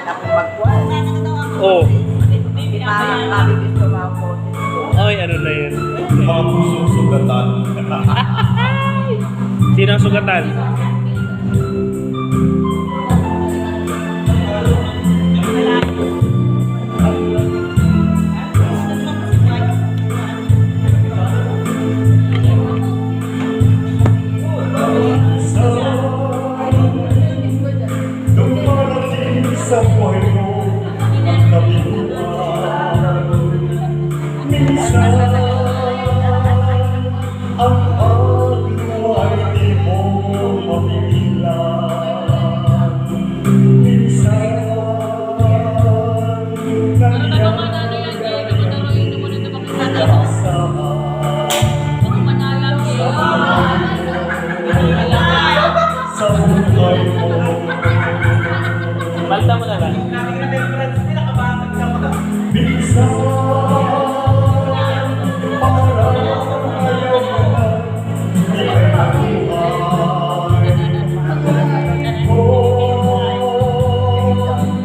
Magkuhan. Oh. Mabibis ko mga poses ko. Ay, ano na yun? Mga pusong sugatan. Sino ang sugatan? Dumarating sa buhay mo ang kabiguan. Minsan ang pagluwa ay di mo mapigilan. Minsan nangyayari sa buhay mo. Balta mo na lang. Minsan parang ayaw mo na ika'y nabuhay.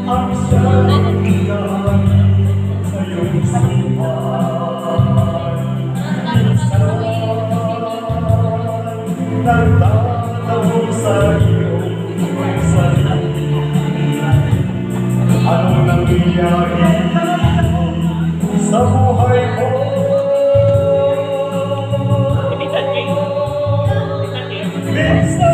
Ang sabihan sa iyong sinuman. Minsan nagtatanong sa iyong sarili. Ano nangyayari sa buhay mo? Ibitan King. Ibitan King. Minsan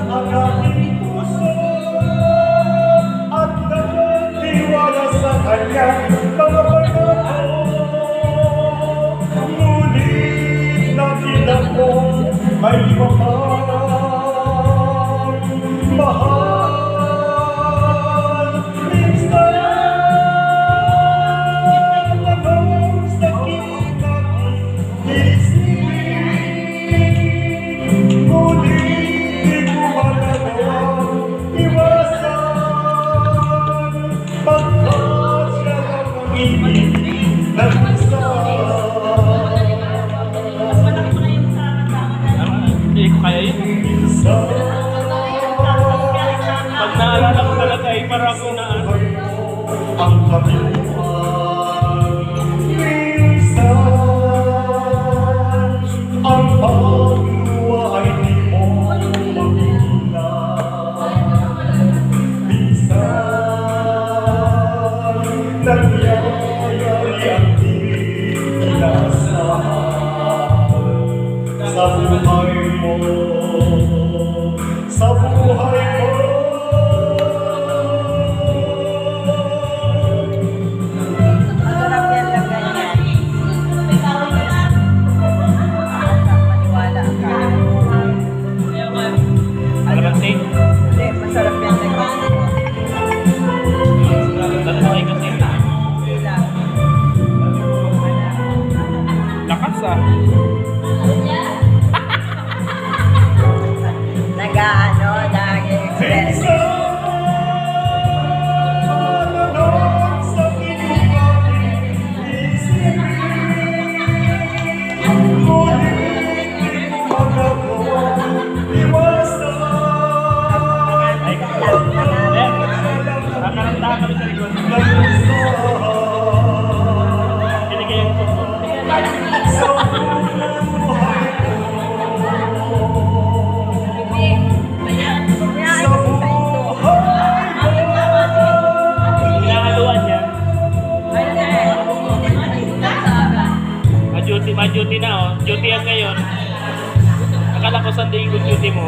ang aking puso at nagtiwala sa kanyang mga pagkakas. Ngunit nakita ko may mahal. Minsan anong sakit aking isipin, ngunit di ko magagawang iwasan, pagkat siya lang ang ibig ng isa. Hindi ko kaya yun. Minsan Pag naalala ko talaga ay parang ako na ano. ang kabiluan. Minsan ang pagluwa ay di mo mapigilan. Minsan nangyayari ang di inaasahan sa buhay mo. Sa buhay mo. Masarap yan lang ganyan. Maniwala ka. Kalamansi. Hindi, masarap yan lang ganyan. Tataway kasi. Hindi lang. Lakas ah. Nag-ano, nag-express. Kakaranta kami sa likod. Binigay yung tubo. Hinahaluan niya. Ma-duty na oh. Duty yan ngayon. Akala ko Sunday yung duty mo.